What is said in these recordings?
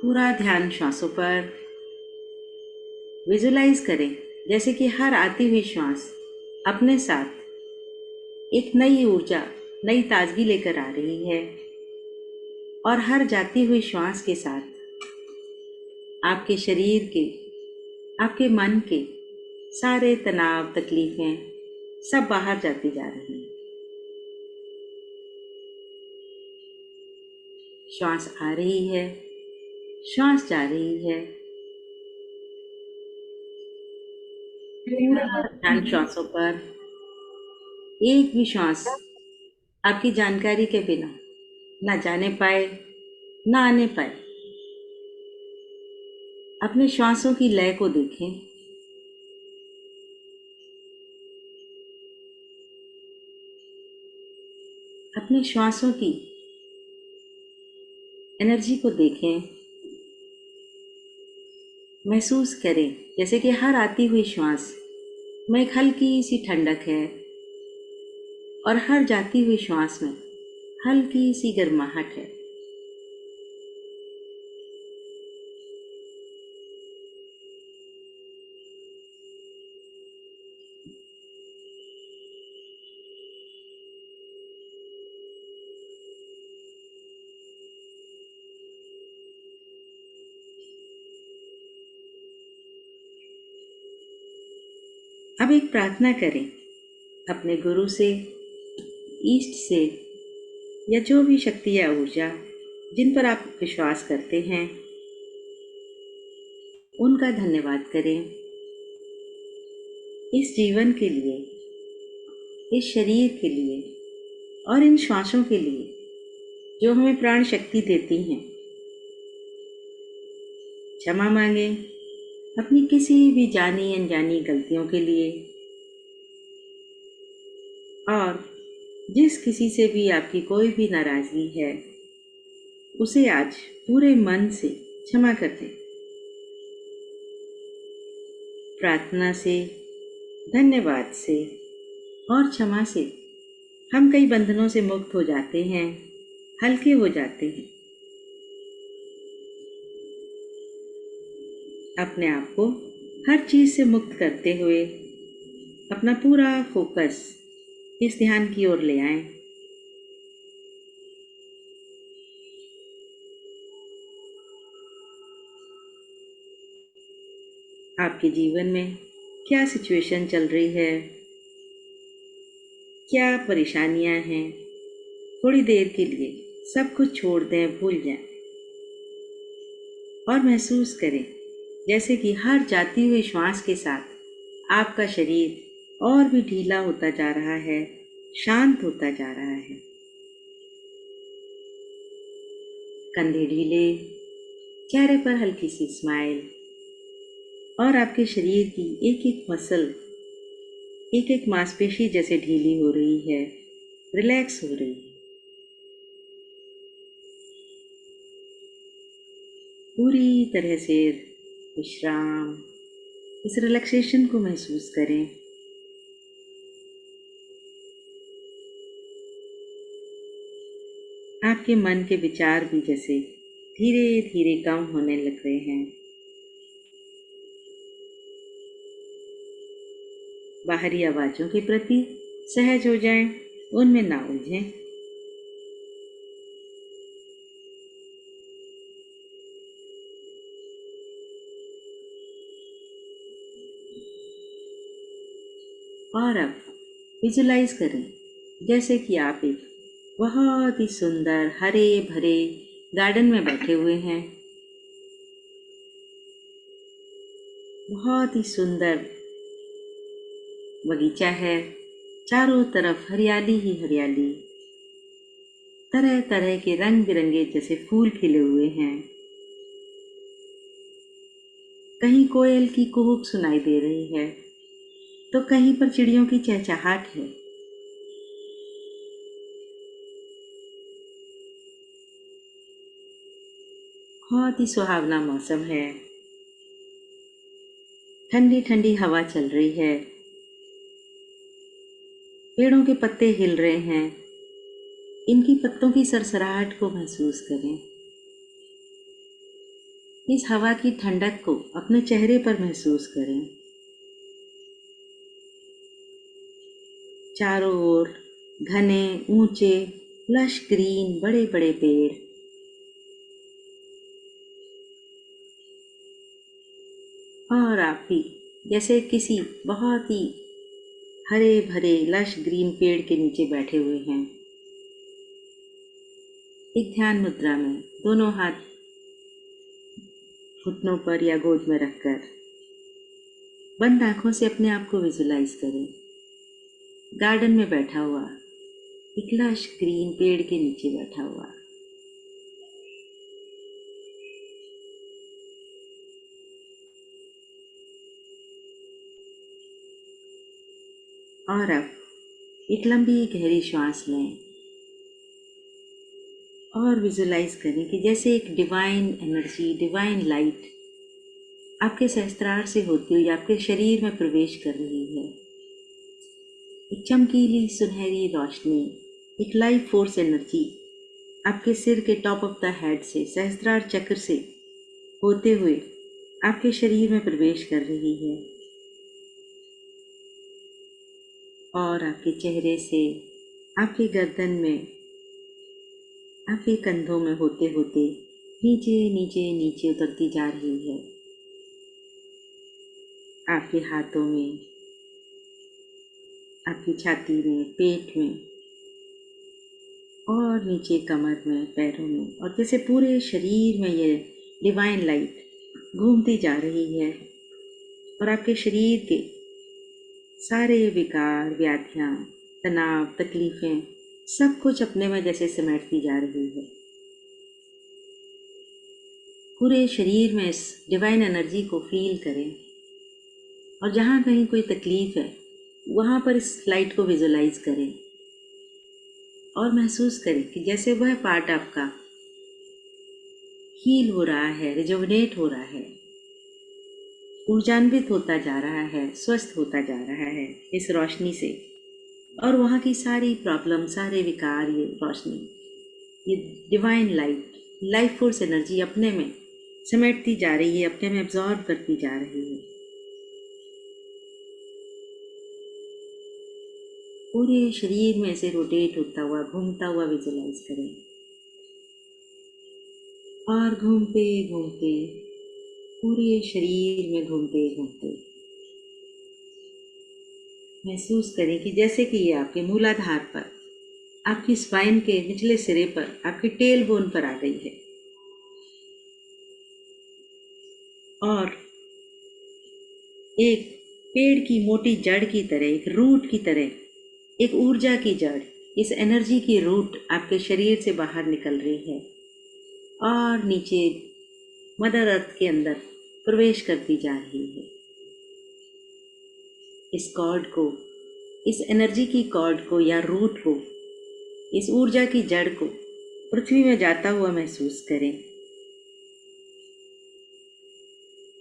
पूरा ध्यान श्वासों पर। विजुलाइज करें जैसे कि हर आती हुई श्वास अपने साथ एक नई ऊर्जा, नई ताजगी लेकर आ रही है और हर जाती हुई श्वास के साथ आपके शरीर के, आपके मन के सारे तनाव, तकलीफें सब बाहर जाती जा रही हैं। श्वास आ रही है, श्वास जा रही है। पूरा ध्यान श्वासों पर। एक भी श्वास आपकी जानकारी के बिना ना जाने पाए, ना आने पाए। अपने श्वासों की लय को देखें। अपने श्वासों की एनर्जी को देखें। महसूस करें जैसे कि हर आती हुई श्वास में एक हल्की सी ठंडक है और हर जाती हुई श्वास में हल्की सी गर्माहट है। अब एक प्रार्थना करें अपने गुरु से, ईष्ट से, या जो भी शक्ति या ऊर्जा जिन पर आप विश्वास करते हैं उनका धन्यवाद करें इस जीवन के लिए, इस शरीर के लिए और इन श्वासों के लिए जो हमें प्राण शक्ति देती हैं। क्षमा मांगें अपनी किसी भी जानी अनजानी गलतियों के लिए और जिस किसी से भी आपकी कोई भी नाराज़गी है उसे आज पूरे मन से क्षमा कर दें। प्रार्थना से, धन्यवाद से और क्षमा से हम कई बंधनों से मुक्त हो जाते हैं, हल्के हो जाते हैं। अपने आप को हर चीज़ से मुक्त करते हुए अपना पूरा फोकस इस ध्यान की ओर ले आएं। आपके जीवन में क्या सिचुएशन चल रही है, क्या परेशानियां हैं, थोड़ी देर के लिए सब कुछ छोड़ दें, भूल जाएं और महसूस करें जैसे कि हर जाती हुई श्वास के साथ आपका शरीर और भी ढीला होता जा रहा है, शांत होता जा रहा है। कंधे ढीले, चेहरे पर हल्की सी स्माइल और आपके शरीर की एक एक मसल, एक एक मांसपेशी जैसे ढीली हो रही है, रिलैक्स हो रही है। पूरी तरह से विश्राम, इस रिलैक्सेशन को महसूस करें। आपके मन के विचार भी जैसे धीरे धीरे कम होने लग रहे हैं। बाहरी आवाज़ों के प्रति सहज हो जाएं, उनमें ना उलझें। और अब विजुलाइज करें जैसे कि आप एक बहुत ही सुंदर हरे भरे गार्डन में बैठे हुए हैं। बहुत ही सुंदर बगीचा है, चारों तरफ हरियाली ही हरियाली, तरह तरह के रंग बिरंगे जैसे फूल खिले हुए हैं। कहीं कोयल की कुहुक सुनाई दे रही है तो कहीं पर चिड़ियों की चहचहाट है। बहुत ही सुहावना मौसम है, ठंडी ठंडी हवा चल रही है, पेड़ों के पत्ते हिल रहे हैं। इनकी पत्तों की सरसराहट को महसूस करें। इस हवा की ठंडक को अपने चेहरे पर महसूस करें। चारों ओर घने, ऊंचे, लश ग्रीन बड़े बड़े पेड़, और आप भी जैसे किसी बहुत ही हरे भरे लश ग्रीन पेड़ के नीचे बैठे हुए हैं। एक ध्यान मुद्रा में दोनों हाथ घुटनों पर या गोद में रखकर बंद आंखों से अपने आप को विजुलाइज करें। गार्डन में बैठा हुआ, एक लश ग्रीन पेड़ के नीचे बैठा हुआ। और अब एक लंबी गहरी श्वास लें और विजुलाइज करें कि जैसे एक डिवाइन एनर्जी, डिवाइन लाइट आपके सहस्त्रार से होती हुई आपके शरीर में प्रवेश कर रही है। एक चमकीली सुनहरी रोशनी, एक लाइफ फोर्स एनर्जी आपके सिर के टॉप ऑफ द हेड से, सहस्त्रार चक्र से होते हुए आपके शरीर में प्रवेश कर रही है और आपके चेहरे से, आपके गर्दन में, आपके कंधों में होते होते नीचे नीचे नीचे उतरती जा रही है। आपके हाथों में, आपकी छाती में, पेट में और नीचे कमर में, पैरों में, और जैसे पूरे शरीर में ये डिवाइन लाइट घूमती जा रही है और आपके शरीर के सारे विकार, व्याधियाँ, तनाव, तकलीफ़ें सब कुछ अपने में जैसे समेटती जा रही है। पूरे शरीर में इस डिवाइन एनर्जी को फील करें और जहाँ कहीं कोई तकलीफ़ है वहाँ पर इस लाइट को विजुलाइज करें और महसूस करें कि जैसे वह पार्ट आपका हील हो रहा है, रिजुविनेट हो रहा है, ऊर्जान्वित होता जा रहा है, स्वस्थ होता जा रहा है इस रोशनी से। और वहाँ की सारी प्रॉब्लम, सारे विकार, ये रोशनी, ये divine light, life force energy अपने में समेटती जा रही है, अपने में एब्जॉर्ब करती जा रही है। पूरे शरीर में से रोटेट होता हुआ, घूमता हुआ विजुलाइज करें और घूमते घूमते पूरे शरीर में घूमते घूमते महसूस करें कि जैसे कि ये आपके मूलाधार पर, आपकी स्पाइन के निचले सिरे पर, आपके टेल बोन पर आ गई है और एक पेड़ की मोटी जड़ की तरह, एक रूट की तरह, एक ऊर्जा की जड़, इस एनर्जी की रूट आपके शरीर से बाहर निकल रही है और नीचे मदर अर्थ के अंदर प्रवेश करती जा रही है। इस कॉर्ड को, इस एनर्जी की कॉर्ड को या रूट को, इस ऊर्जा की जड़ को पृथ्वी में जाता हुआ महसूस करें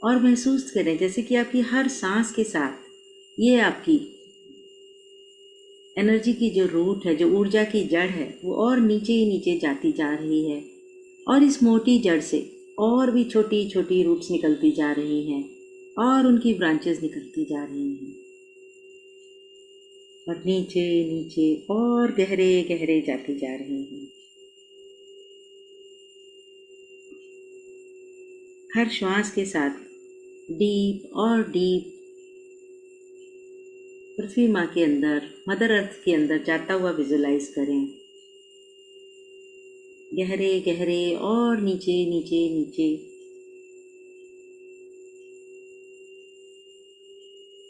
और महसूस करें जैसे कि आपकी हर सांस के साथ ये आपकी एनर्जी की जो रूट है, जो ऊर्जा की जड़ है, वो और नीचे ही नीचे जाती जा रही है और इस मोटी जड़ से और भी छोटी छोटी रूट्स निकलती जा रही हैं और उनकी ब्रांचेस निकलती जा रही हैं और नीचे नीचे और गहरे गहरे जाती जा रही हैं। हर श्वास के साथ डीप और डीप पृथ्वी माँ के अंदर, मदर अर्थ के अंदर जाता हुआ विजुलाइज करें। गहरे गहरे और नीचे नीचे नीचे,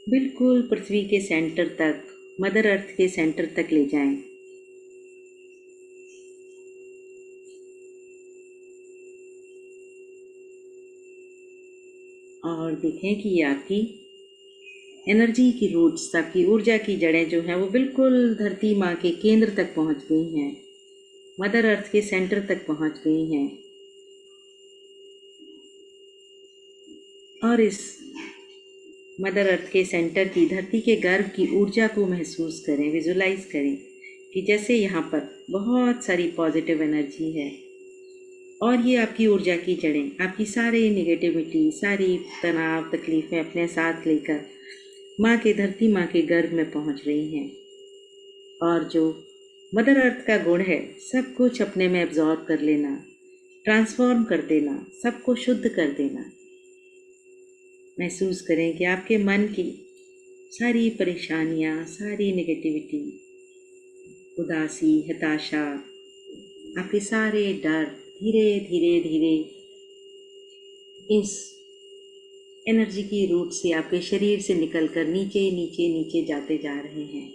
बिल्कुल पृथ्वी के सेंटर तक, मदर अर्थ के सेंटर तक ले जाएं। और देखें कि ये आपकी एनर्जी की रूट्स, आपकी ऊर्जा की जड़ें जो हैं वो बिल्कुल धरती माँ के केंद्र तक पहुँच गई हैं, मदर अर्थ के सेंटर तक पहुँच गई हैं। और इस मदर अर्थ के सेंटर की, धरती के गर्भ की ऊर्जा को महसूस करें, विजुलाइज करें कि जैसे यहाँ पर बहुत सारी पॉजिटिव एनर्जी है और ये आपकी ऊर्जा की जड़ें आपकी सारी निगेटिविटी, सारी तनाव, तकलीफ़ें अपने साथ लेकर माँ के धरती माँ के गर्भ में पहुँच रही हैं। और जो मदर अर्थ का गुण है, सब कुछ अपने में एब्जॉर्ब कर लेना, ट्रांसफॉर्म कर देना, सबको शुद्ध कर देना। महसूस करें कि आपके मन की सारी परेशानियाँ, सारी नेगेटिविटी, उदासी, हताशा, आपके सारे डर धीरे धीरे धीरे इस एनर्जी की रूट से आपके शरीर से निकलकर नीचे नीचे नीचे जाते जा रहे हैं।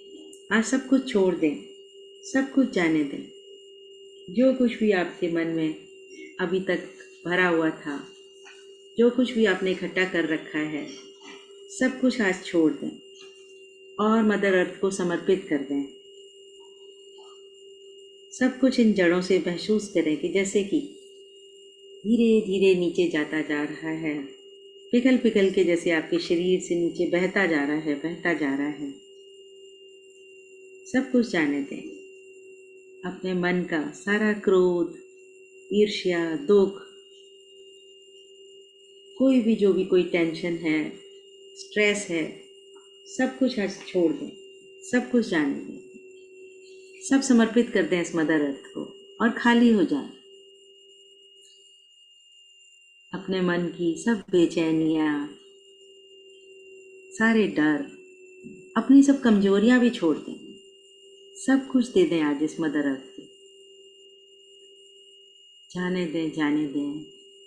आज सब कुछ छोड़ दें, सब कुछ जाने दें। जो कुछ भी आपके मन में अभी तक भरा हुआ था, जो कुछ भी आपने इकट्ठा कर रखा है, सब कुछ आज छोड़ दें और मदर अर्थ को समर्पित कर दें। सब कुछ इन जड़ों से महसूस करें कि जैसे कि धीरे धीरे नीचे जाता जा रहा है, पिघल पिघल के जैसे आपके शरीर से नीचे बहता जा रहा है, बहता जा रहा है। सब कुछ जाने दें। अपने मन का सारा क्रोध, ईर्ष्या, दुख, कोई भी जो भी कोई टेंशन है, स्ट्रेस है, सब कुछ आज छोड़ दें, सब कुछ जाने दें, सब समर्पित कर दें इस मदर अर्थ को और खाली हो जाएं। अपने मन की सब बेचैनियाँ, सारे डर, अपनी सब कमजोरियाँ भी छोड़ दें, सब कुछ दे दें आज इस मदर अर्थ को। जाने दें, जाने दें,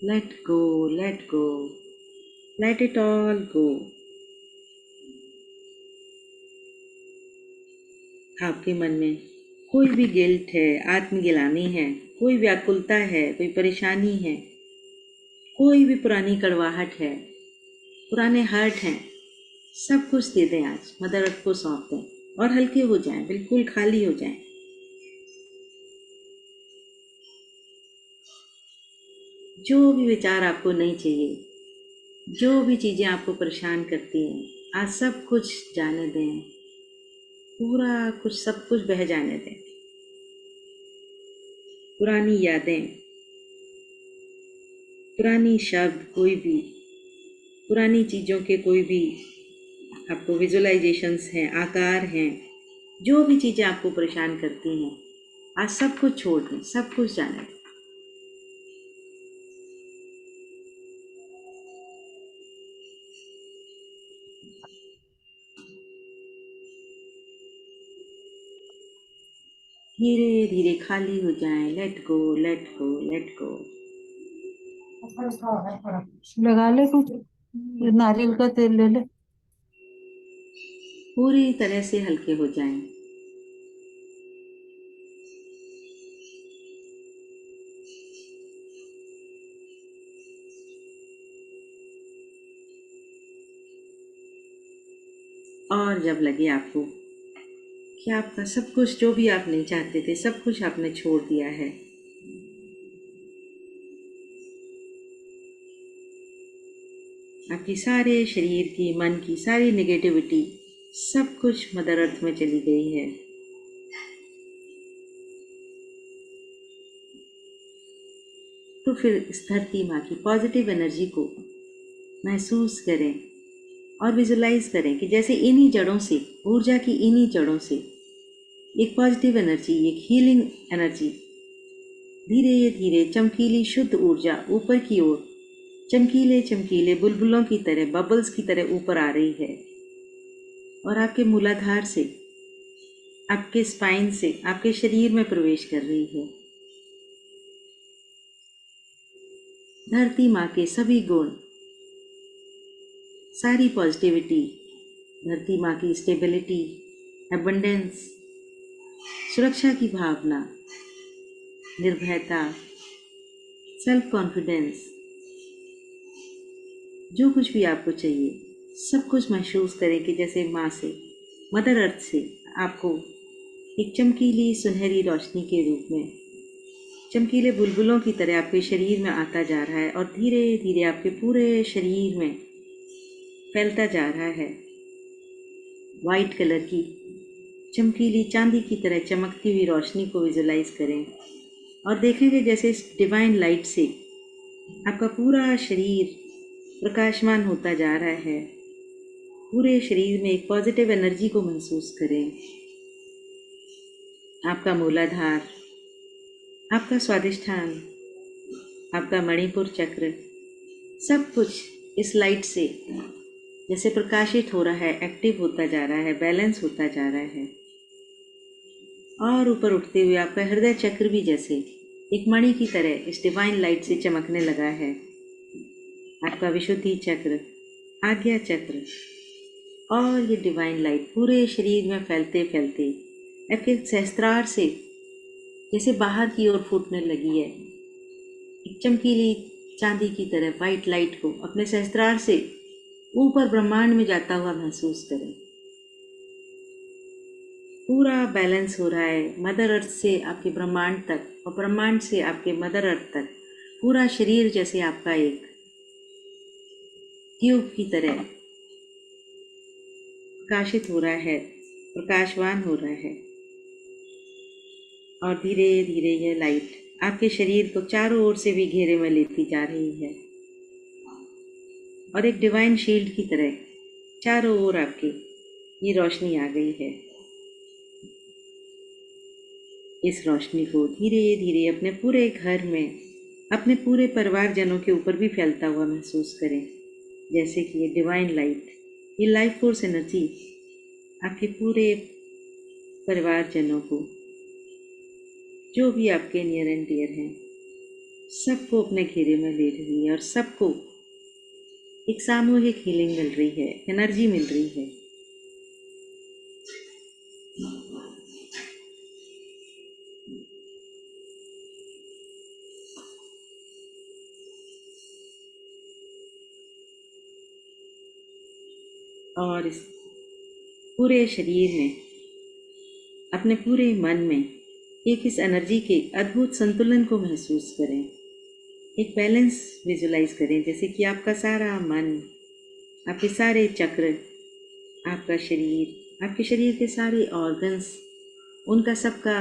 let go, let go, let it all go. आपके मन में कोई भी गिल्ट है, आत्मगिलानी है, कोई व्याकुलता है, कोई परेशानी है, कोई भी पुरानी कड़वाहट है, पुराने हर्ट हैं, सब कुछ दे दें आज, मदर अर्थ को सौंप दें और हल्के हो जाएं, बिल्कुल खाली हो जाएं। जो भी विचार आपको नहीं चाहिए, जो भी चीज़ें आपको परेशान करती हैं, आज सब कुछ जाने दें, पूरा कुछ सब कुछ बह जाने दें। पुरानी यादें, पुरानी शब्द, कोई भी पुरानी चीज़ों के कोई भी आपको विजुअलाइजेशंस हैं, आकार हैं, जो भी चीज़ें आपको परेशान करती हैं, आज सब कुछ छोड़ दें, सब कुछ जाने दें। धीरे धीरे खाली हो जाएं, let go, let go, let go. लगा ले कुछ, नारियल का तेल ले ले। पूरी तरह से हल्के हो जाएं। और जब लगे आपको कि आपका सब कुछ जो भी आप नहीं चाहते थे, सब कुछ आपने छोड़ दिया है, आपकी सारे शरीर की, मन की सारी नेगेटिविटी सब कुछ मदर अर्थ में चली गई है, तो फिर इस धरती माँ की पॉजिटिव एनर्जी को महसूस करें और विजुलाइज करें कि जैसे इन्हीं जड़ों से, ऊर्जा की इन्हीं जड़ों से एक पॉजिटिव एनर्जी, एक हीलिंग एनर्जी धीरे धीरे चमकीली शुद्ध ऊर्जा ऊपर की ओर चमकीले चमकीले बुलबुलों की तरह, बबल्स की तरह ऊपर आ रही है और आपके मूलाधार से, आपके स्पाइन से, आपके शरीर में प्रवेश कर रही है। धरती माँ के सभी गुण, सारी पॉजिटिविटी, धरती माँ की स्टेबिलिटी, एबंडेंस, सुरक्षा की भावना, निर्भयता, सेल्फ कॉन्फिडेंस, जो कुछ भी आपको चाहिए, सब कुछ महसूस करें कि जैसे माँ से, मदर अर्थ से आपको एक चमकीली सुनहरी रोशनी के रूप में, चमकीले बुलबुलों की तरह आपके शरीर में आता जा रहा है और धीरे धीरे आपके पूरे शरीर में फैलता जा रहा है। वाइट कलर की चमकीली चांदी की तरह चमकती हुई रोशनी को विजुलाइज करें और देखेंगे जैसे इस डिवाइन लाइट से आपका पूरा शरीर प्रकाशमान होता जा रहा है। पूरे शरीर में एक पॉजिटिव एनर्जी को महसूस करें। आपका मूलाधार, आपका स्वादिष्ठान, आपका मणिपुर चक्र, सब कुछ इस लाइट से जैसे प्रकाशित हो रहा है, एक्टिव होता जा रहा है, बैलेंस होता जा रहा है। और ऊपर उठते हुए आपका हृदय चक्र भी जैसे एक मणि की तरह इस डिवाइन लाइट से चमकने लगा है। आपका विशुद्धि चक्र, आज्ञा चक्र और ये डिवाइन लाइट पूरे शरीर में फैलते फैलते आपके सहस्त्रार से जैसे बाहर की ओर फूटने लगी है। एक चमकीली चांदी की तरह वाइट लाइट को अपने सहस्त्रार से ऊपर ब्रह्मांड में जाता हुआ महसूस करें। पूरा बैलेंस हो रहा है मदर अर्थ से आपके ब्रह्मांड तक और ब्रह्मांड से आपके मदर अर्थ तक। पूरा शरीर जैसे आपका एक ट्यूब की तरह प्रकाशित हो रहा है, प्रकाशवान हो रहा है। और धीरे धीरे यह लाइट आपके शरीर को चारों ओर से भी घेरे में लेती जा रही है और एक डिवाइन शील्ड की तरह चारों ओर आपके ये रोशनी आ गई है। इस रोशनी को धीरे धीरे अपने पूरे घर में, अपने पूरे परिवारजनों के ऊपर भी फैलता हुआ महसूस करें। जैसे कि ये डिवाइन लाइट, ये लाइफ फोर्स एनर्जी आपके पूरे परिवारजनों को, जो भी आपके नियर एंड डियर हैं, सबको अपने घेरे में ले रही है और सबको एक सामूहिक हीलिंग मिल रही है, एनर्जी मिल रही है। और इस पूरे शरीर में, अपने पूरे मन में एक इस एनर्जी के अद्भुत संतुलन को महसूस करें। एक बैलेंस विजुलाइज करें, जैसे कि आपका सारा मन, आपके सारे चक्र, आपका शरीर, आपके शरीर के सारे ऑर्गन्स, उनका सबका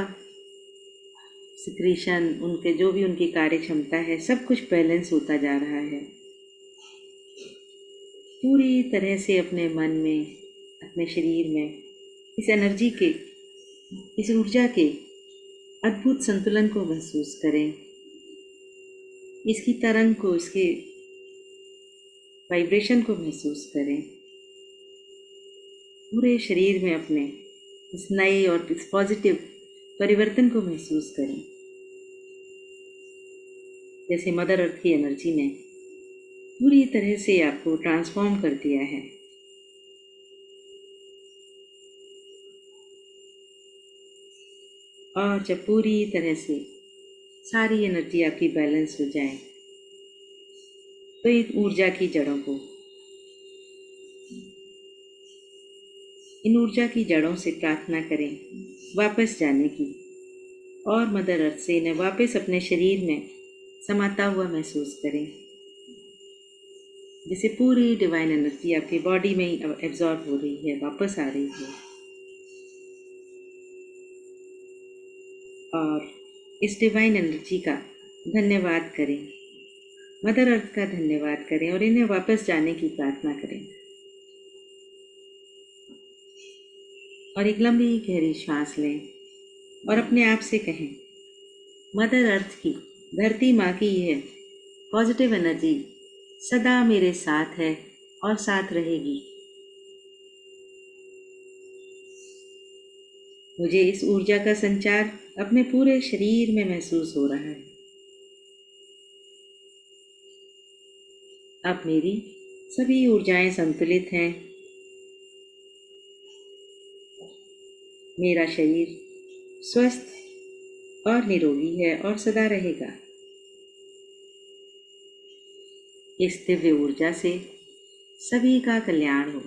सिक्रीशन, उनके जो भी उनकी कार्य क्षमता है, सब कुछ बैलेंस होता जा रहा है। पूरी तरह से अपने मन में, अपने शरीर में इस एनर्जी के, इस ऊर्जा के अद्भुत संतुलन को महसूस करें। इसकी तरंग को, इसके वाइब्रेशन को महसूस करें। पूरे शरीर में अपने इस नए और इस पॉजिटिव परिवर्तन को महसूस करें। जैसे मदर अर्थ की एनर्जी ने पूरी तरह से आपको ट्रांसफॉर्म कर दिया है। और जब पूरी तरह से सारी एनर्जी आपकी बैलेंस हो जाए, तो इन ऊर्जा की जड़ों को, इन ऊर्जा की जड़ों से प्रार्थना करें वापस जाने की और मदर अर्थ से इन्हें वापस अपने शरीर में समाता हुआ महसूस करें। जिसे पूरी डिवाइन एनर्जी आपकी बॉडी में एब्जॉर्ब हो रही है, वापस आ रही है। और इस डिवाइन एनर्जी का धन्यवाद करें, मदर अर्थ का धन्यवाद करें और इन्हें वापस जाने की प्रार्थना करें। और एक लंबी गहरी सांस लें और अपने आप से कहें, मदर अर्थ की, धरती माँ की यह पॉजिटिव एनर्जी सदा मेरे साथ है और साथ रहेगी। मुझे इस ऊर्जा का संचार अपने पूरे शरीर में महसूस हो रहा है। अब मेरी सभी ऊर्जाएं संतुलित हैं। मेरा शरीर स्वस्थ और निरोगी है और सदा रहेगा। इस दिव्य ऊर्जा से सभी का कल्याण हो।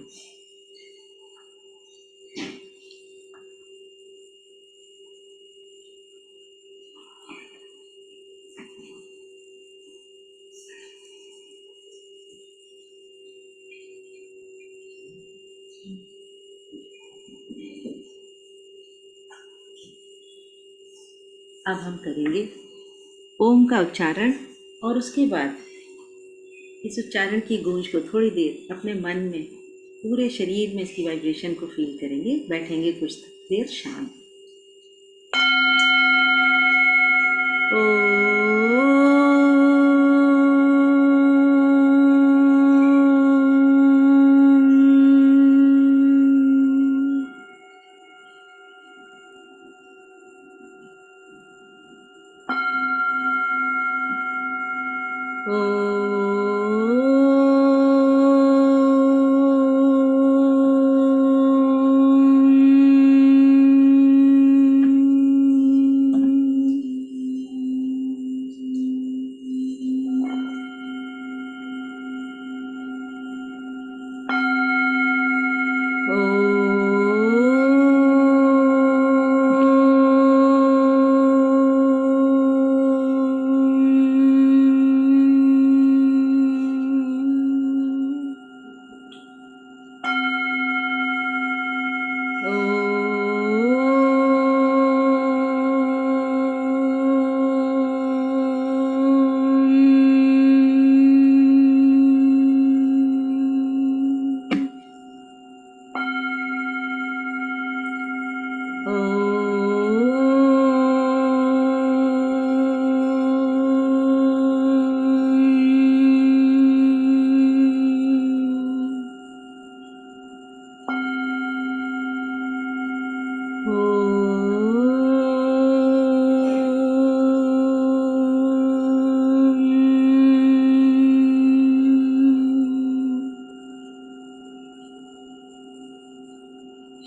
अब हम करेंगे ओम का उच्चारण और उसके बाद इस उच्चारण की गूंज को थोड़ी देर अपने मन में, पूरे शरीर में इसकी वाइब्रेशन को फील करेंगे। बैठेंगे कुछ देर शांत।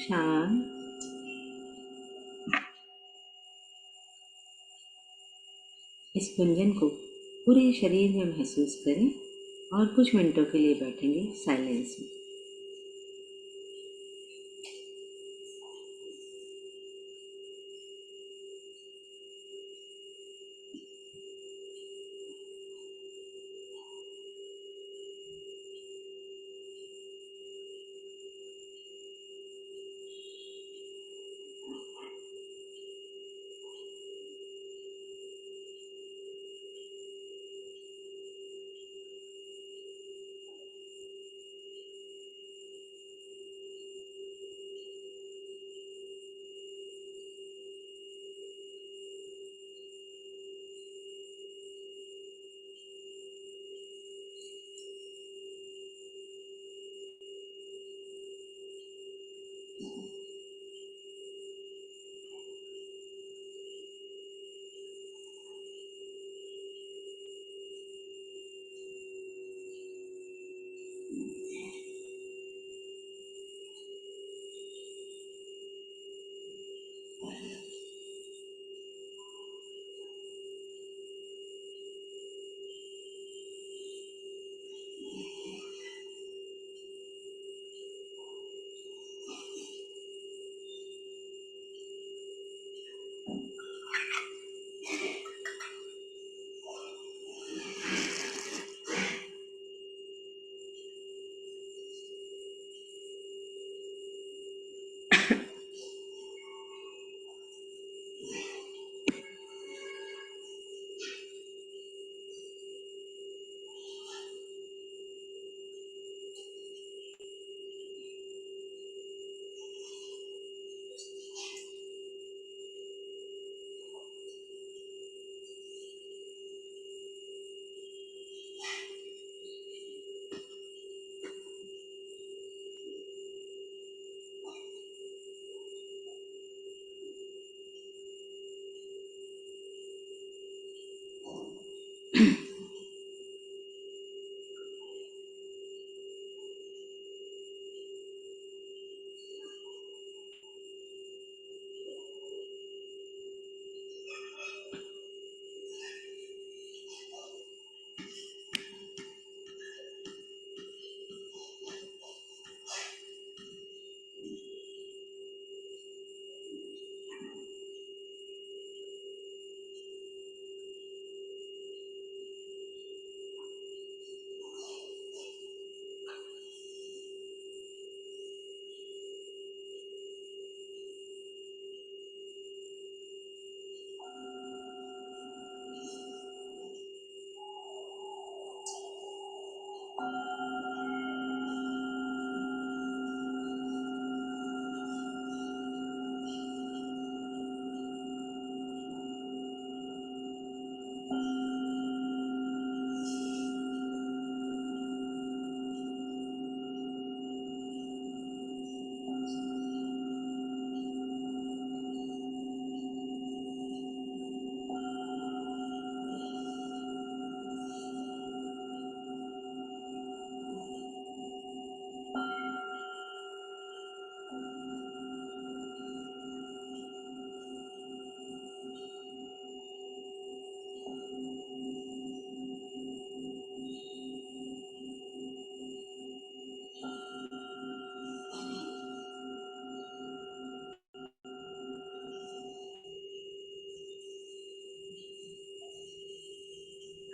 शांत। इस गुंजन को पूरे शरीर में महसूस करें और कुछ मिनटों के लिए बैठेंगे साइलेंस में।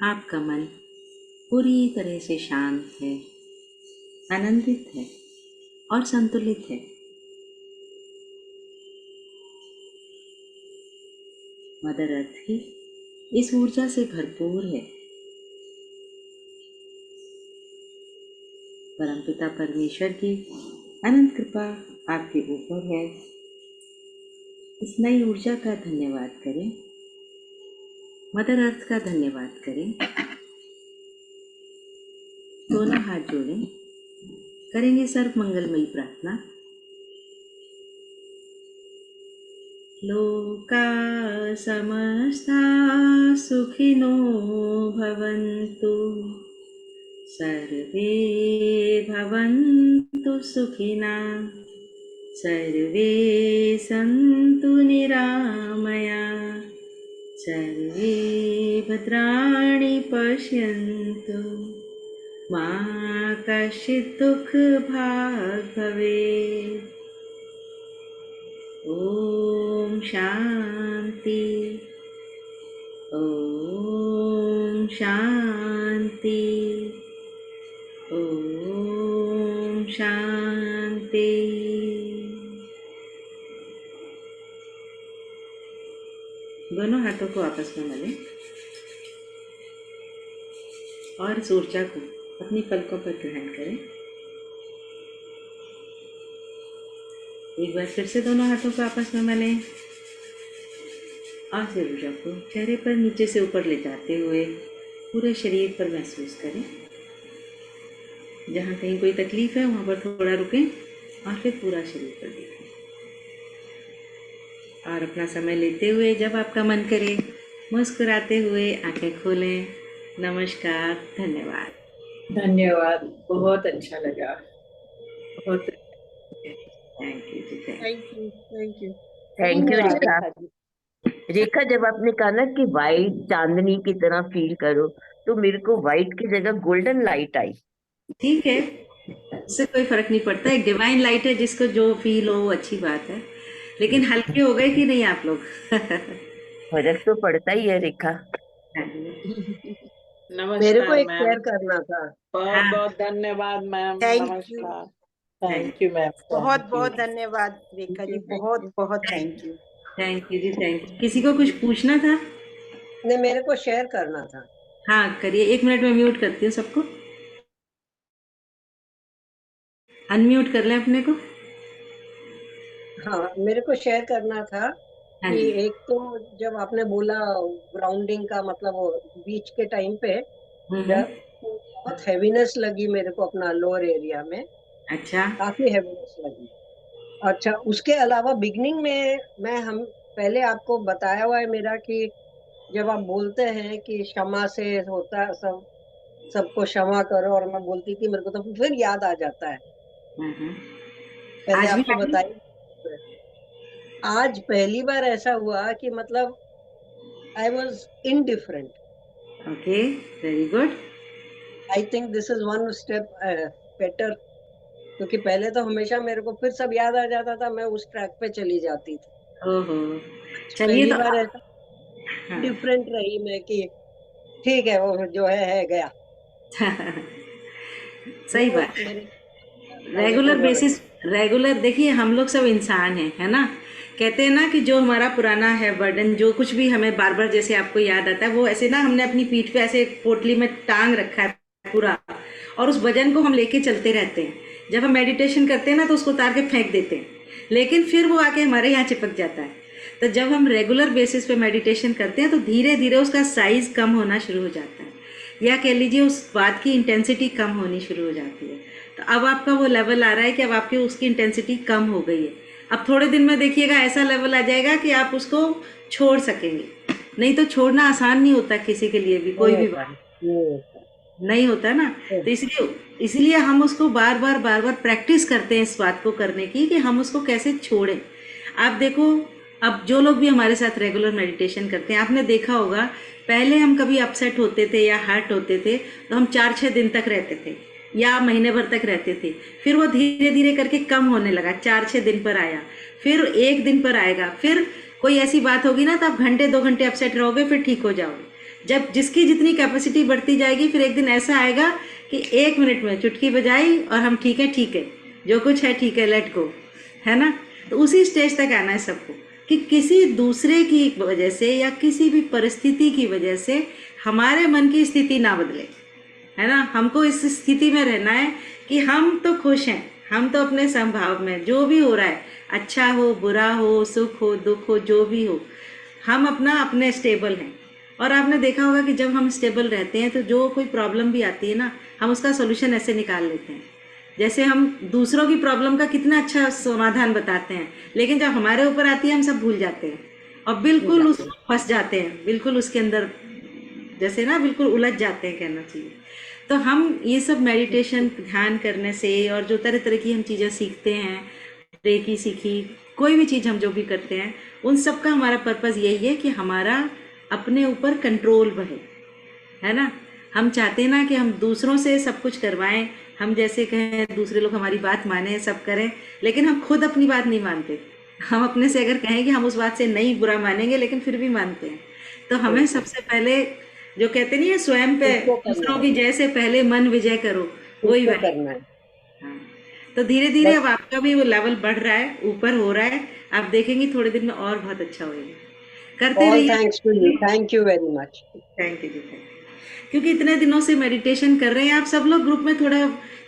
आपका मन पूरी तरह से शांत है, आनंदित है और संतुलित है। मदर अर्थ की इस ऊर्जा से भरपूर है। परमपिता परमेश्वर की अनंत कृपा आपके ऊपर है। इस नई ऊर्जा का धन्यवाद करें, मदर अर्थ का धन्यवाद करें। दोनों हाथ जोड़ें, करेंगे सर्व मंगलमयी प्रार्थना। लोका समस्ता सुखिनो भवन्तु, सर्वे भवन्तु सुखिनः, सर्वे सन्तु निरामयाः, सर्वे भद्राणि पश्यन्तु, मा कश्चित् दुःखभाग् भवेत्। ओम शांति, ओम शांति, ओम शांति। दोनों हाथों को आपस में मलें और इस ऊर्जा को अपनी पलकों पर ग्रहण करें। एक बार फिर से दोनों हाथों को आपस में मलें और इस ऊर्जा को चेहरे पर नीचे से ऊपर ले जाते हुए पूरे शरीर पर महसूस करें। जहाँ कहीं कोई तकलीफ है वहाँ पर थोड़ा रुकें और फिर पूरा शरीर पर देखें। और अपना समय लेते हुए जब आपका मन करे मुस्कुराते हुए आंखें खोलें। नमस्कार, धन्यवाद। धन्यवाद, बहुत अच्छा लगा, बहुत thank you ji, thank you, thank you, thank you धन्यवाद रेखा। रेखा जी। रेखा, जब आपने कहा ना कि वाइट चांदनी की तरह फील करो, तो मेरे को वाइट की जगह गोल्डन लाइट आई। ठीक है, इससे कोई फर्क नहीं पड़ता। एक डिवाइन लाइट है, जिसको जो फील हो वो अच्छी बात है। लेकिन हल्के हो गए कि नहीं आप लोग? फर्क तो पड़ता ही है रेखा। मेरे को नमस्कार एक मैम, शेयर करना था। बहुत बहुत धन्यवाद मैम। थैंक यू, नमस्कार, थैंक यू मैम, बहुत थैंक यू। बहुत धन्यवाद रेखा जी, बहुत बहुत thank you. Thank you ji, thank you. किसी को कुछ पूछना था? नहीं, मेरे को शेयर करना था। हाँ करिए, 1 मिनट में म्यूट करती हूँ सबको। अनम्यूट कर लें अपने को। हाँ, मेरे को शेयर करना था हाँ कि जी। एक तो जब आपने बोला ग्राउंडिंग का, मतलब वो बीच के टाइम पे जब बहुत हैवीनेस लगी मेरे को अपना लोअर एरिया में, अच्छा। काफी हैवीनेस लगी। अच्छा, उसके अलावा बिगनिंग में हम पहले आपको बताया हुआ है मेरा कि जब आप बोलते हैं कि क्षमा से होता सब, सबको क्षमा करो, और मैं बोलती थी मेरे को तो फिर याद आ जाता है। पहले आज भी आपको बताइए, आज पहली बार ऐसा हुआ कि मतलब I was indifferent. Okay, very good. I think this is one step better, क्योंकि पहले तो हमेशा मेरे को फिर सब याद आ जाता था, मैं उस ट्रैक पे चली जाती थी। ओहो, चलिए पहली तो बार ऐसा हाँ। डिफरेंट रही मैं कि ठीक है, वो जो है गया। सही वो बात है। मेरे रेगुलर पॉजिटिव बेसिस, रेगुलर देखिए, हम लोग सब इंसान हैं, है ना। कहते हैं ना कि जो हमारा पुराना है बर्डन, जो कुछ भी हमें बार बार जैसे आपको याद आता है, वो ऐसे ना हमने अपनी पीठ पे ऐसे पोटली में टांग रखा है पूरा, और उस वजन को हम लेके चलते रहते हैं। जब हम मेडिटेशन करते हैं ना तो उसको उतार के फेंक देते हैं, लेकिन फिर वो आके हमारे यहाँ चिपक जाता है। तो जब हम रेगुलर बेसिस पे मेडिटेशन करते हैं तो धीरे धीरे उसका साइज कम होना शुरू हो जाता है, या कह लीजिए उस बात की इंटेंसिटी कम होनी शुरू हो जाती है। तो अब आपका वो लेवल आ रहा है कि अब आपकी उसकी इंटेंसिटी कम हो गई है। अब थोड़े दिन में देखिएगा ऐसा लेवल आ जाएगा कि आप उसको छोड़ सकेंगे। नहीं तो छोड़ना आसान नहीं होता किसी के लिए भी, कोई भी बात नहीं होता है ना। तो इसलिए हम उसको बार बार प्रैक्टिस करते हैं इस बात को करने की कि हम उसको कैसे छोड़ें। आप देखो, अब जो लोग भी हमारे साथ रेगुलर मेडिटेशन करते हैं, आपने देखा होगा पहले हम कभी अपसेट होते थे या हर्ट होते थे तो हम 4-6 दिन तक रहते थे या महीने भर तक रहते थे। फिर वो धीरे धीरे करके कम होने लगा, 4-6 दिन पर आया, फिर 1 दिन पर आएगा, फिर कोई ऐसी बात होगी ना तो आप घंटे 2 घंटे अपसेट रहोगे, फिर ठीक हो जाओगे। जब जिसकी जितनी कैपेसिटी बढ़ती जाएगी, फिर एक दिन ऐसा आएगा कि 1 मिनट में चुटकी बजाई और हम ठीक है, जो कुछ है ठीक है, लेट गो, है ना। तो उसी स्टेज तक आना है सबको, कि किसी दूसरे की वजह से या किसी भी परिस्थिति की वजह से हमारे मन की स्थिति ना बदले, है ना। हमको इस स्थिति में रहना है कि हम तो खुश हैं, हम तो अपने संभाव में, जो भी हो रहा है, अच्छा हो बुरा हो, सुख हो दुख हो, जो भी हो, हम अपने स्टेबल हैं। और आपने देखा होगा कि जब हम स्टेबल रहते हैं तो जो कोई प्रॉब्लम भी आती है ना, हम उसका सोल्यूशन ऐसे निकाल लेते हैं। जैसे हम दूसरों की प्रॉब्लम का कितना अच्छा समाधान बताते हैं, लेकिन जब हमारे ऊपर आती है हम सब भूल जाते हैं और बिल्कुल उस फंस जाते हैं, बिल्कुल उसके अंदर जैसे ना बिल्कुल उलझ जाते हैं, कहना चाहिए। तो हम ये सब मेडिटेशन ध्यान करने से और जो तरह तरह की हम चीज़ें सीखते हैं, रेकी सीखी, कोई भी चीज़ हम जो भी करते हैं, उन सब का हमारा पर्पज़ यही है कि हमारा अपने ऊपर कंट्रोल बढ़े, है ना। हम चाहते हैं ना कि हम दूसरों से सब कुछ करवाएं, हम जैसे कहें दूसरे लोग हमारी बात माने, सब करें, लेकिन हम खुद अपनी बात नहीं मानते। हम अपने से अगर कहें कि हम उस बात से नहीं बुरा मानेंगे, लेकिन फिर भी मानते हैं। तो हमें सबसे पहले जो कहते नहीं है, स्वयं पे दूसरों की जय से पहले मन विजय करो, वही करना है। हाँ। तो धीरे धीरे अब आपका भी वो लेवल बढ़ रहा है, ऊपर हो रहा है, आप देखेंगे थोड़े दिन में और बहुत अच्छा होएगा। करते All रहिए। thanks to you. Thank you very much. Thank you ji, thank you. क्योंकि इतने दिनों से मेडिटेशन कर रहे हैं आप सब लोग, ग्रुप में थोड़ा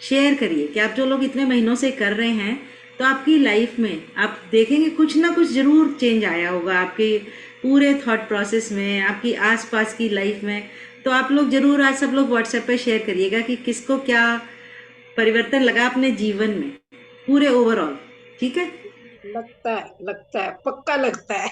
शेयर करिए कि आप जो लोग इतने महीनों से कर रहे हैं, तो आपकी लाइफ में आप देखेंगे कुछ ना कुछ जरूर चेंज आया होगा आपके पूरे थॉट प्रोसेस में, आपकी आसपास की लाइफ में। तो आप लोग जरूर आज सब लोग व्हाट्सएप पे शेयर करिएगा कि किसको क्या परिवर्तन लगा अपने जीवन में, पूरे ओवरऑल, ठीक है। लगता है पक्का लगता है।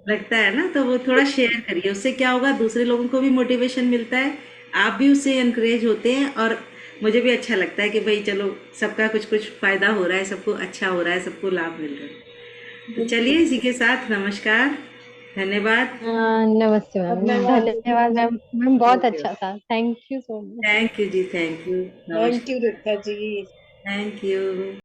लगता है ना, तो वो थोड़ा शेयर करिए, उससे क्या होगा, दूसरे लोगों को भी मोटिवेशन मिलता है, आप भी उससे एनकरेज होते हैं, और मुझे भी अच्छा लगता है कि भाई चलो सबका कुछ कुछ फायदा हो रहा है, सबको अच्छा हो रहा है, सबको लाभ मिल रहा है। तो चलिए इसी के साथ नमस्कार, धन्यवाद। नमस्ते मैम, धन्यवाद मैम, मैम बहुत अच्छा था, thank you so much. Thank you ji, thank you, thank नमस्कार, you Rekha ji. Thank you.